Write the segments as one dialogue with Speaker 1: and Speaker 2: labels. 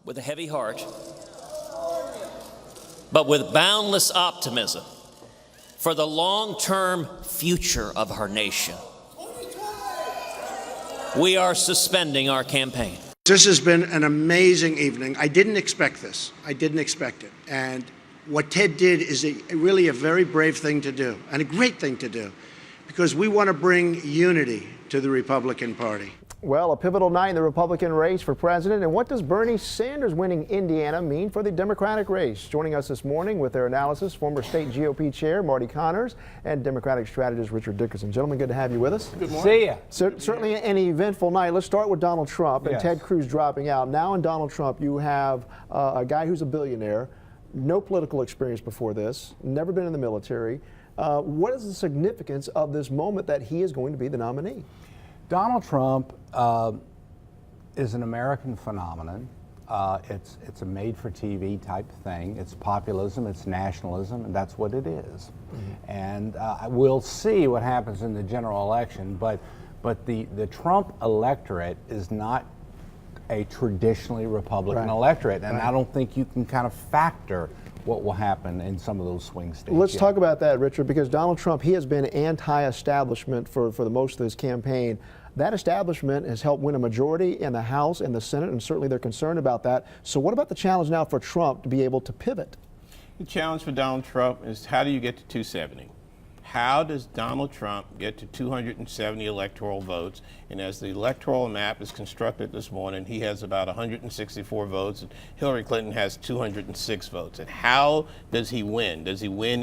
Speaker 1: with a heavy heart, but with boundless optimism for the long-term future of our nation, we are suspending our campaign.
Speaker 2: This has been an amazing evening. I didn't expect this. I didn't expect it. And what Ted did is really a very brave thing to do and a great thing to do, because we want to bring unity to the Republican Party.
Speaker 3: Well, a pivotal night in the Republican race for president. And what does Bernie Sanders winning Indiana mean for the Democratic race? Joining us this morning with their analysis, former state GOP chair Marty Connors and Democratic strategist Richard Dickerson. Gentlemen, good to have you with us.
Speaker 4: Good morning. See ya.
Speaker 3: Certainly an eventful night. Let's start with Donald Trump and Ted Cruz dropping out. Now in Donald Trump, you have a guy who's a billionaire, no political experience before this, never been in the military. What is the significance of this moment that he is going to be the nominee?
Speaker 4: Donald Trump is an American phenomenon. It's a made-for-TV type thing. It's populism, it's nationalism, and that's what it is. Mm-hmm. And we'll see what happens in the general election, but the Trump electorate is not a traditionally Republican electorate, and I don't think you can kind of factor what will happen in some of those swing states.
Speaker 3: Let's talk about that, Richard, because Donald Trump, he has been anti-establishment for the most of his campaign. That establishment has helped win a majority in the House and the Senate, and certainly they're concerned about that. So what about the challenge now for Trump to be able to pivot?
Speaker 5: The challenge for Donald Trump is, how do you get to 270? How does Donald Trump get to 270 electoral votes? And as the electoral map is constructed this morning, he has about 164 votes, and Hillary Clinton has 206 votes. And how does he win? Does he win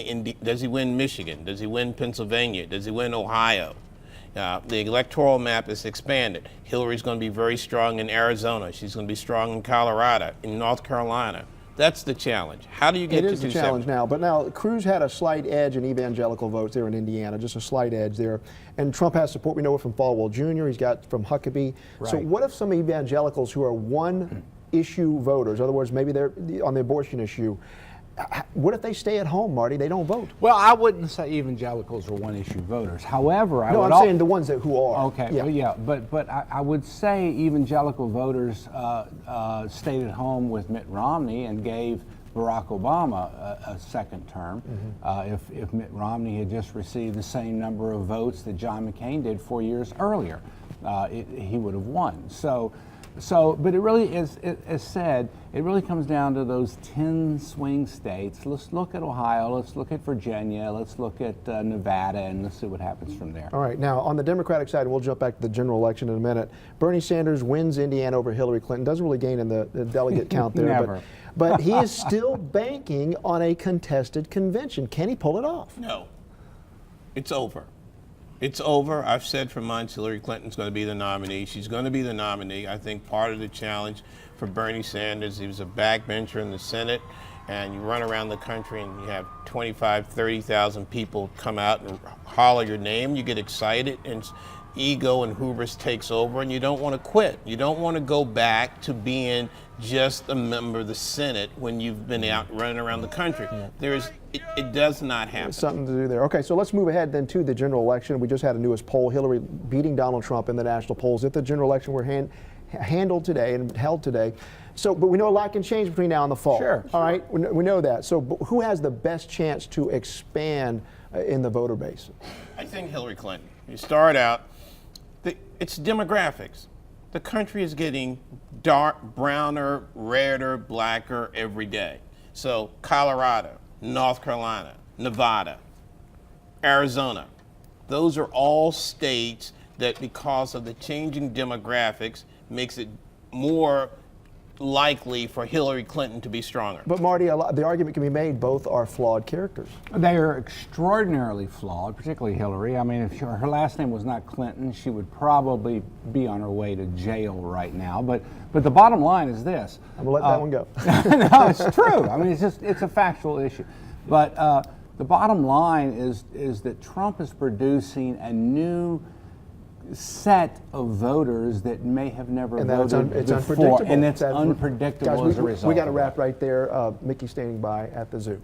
Speaker 5: Michigan? Does he win Pennsylvania? Does he win Ohio? The electoral map is expanded. Hillary's going to be very strong in Arizona. She's going to be strong in Colorado, in North Carolina. That's the challenge. How do you get to 270?
Speaker 3: It is the challenge now. But now Cruz had a slight edge in evangelical votes there in Indiana, just a slight edge there. And Trump has support. We know it from Falwell Jr. He's got from Huckabee. Right. So what if some evangelicals who are one-issue voters, in other words, maybe they're on the abortion issue, what if they stay at home, Marty? They don't vote.
Speaker 4: Well, I wouldn't say evangelicals are one-issue voters. However,
Speaker 3: I'm saying the ones who are.
Speaker 4: Okay, but I would say evangelical voters stayed at home with Mitt Romney and gave Barack Obama a second term. Mm-hmm. If Mitt Romney had just received the same number of votes that John McCain did 4 years earlier, he would have won. But it really is, as said, it really comes down to those 10 swing states. Let's look at Ohio, let's look at Virginia, let's look at Nevada, and let's see what happens from there.
Speaker 3: All right, now on the Democratic side, and we'll jump back to the general election in a minute, Bernie Sanders wins Indiana over Hillary Clinton, doesn't really gain in the delegate count there.
Speaker 4: Never.
Speaker 3: But he is still banking on a contested convention. Can he pull it off?
Speaker 5: No. It's over. It's over. I've said for months Hillary Clinton's going to be the nominee. She's going to be the nominee. I think part of the challenge for Bernie Sanders, he was a backbencher in the Senate, and you run around the country and you have 25, 30,000 people come out and holler your name. You get excited, and ego and hubris takes over, and you don't want to quit. You don't want to go back to being just a member of the Senate when you've been out running around the country. It does not happen.
Speaker 3: There's something to do there. Okay, so let's move ahead then to the general election. We just had a newest poll, Hillary beating Donald Trump in the national polls. If the general election were handled today and held today, but we know a lot can change between now and the fall.
Speaker 4: Sure.
Speaker 3: All right, we know that. So who has the best chance to expand in the voter base?
Speaker 5: I think Hillary Clinton. You start out, it's demographics. The country is getting browner, redder, blacker every day. So Colorado, North Carolina, Nevada, Arizona, those are all states that, because of the changing demographics, makes it more likely for Hillary Clinton to be stronger.
Speaker 3: But Marty, the argument can be made both are flawed characters.
Speaker 4: They are extraordinarily flawed, particularly Hillary. I mean, if her last name was not Clinton, she would probably be on her way to jail right now. But the bottom line is this.
Speaker 3: I'm going to let that one go.
Speaker 4: No, it's true. I mean, it's a factual issue. But the bottom line is that Trump is producing a new set of voters that may have never voted before, and it's unpredictable
Speaker 3: guys,
Speaker 4: as a result.
Speaker 3: We got to wrap right there. Mickey's standing by at the zoo.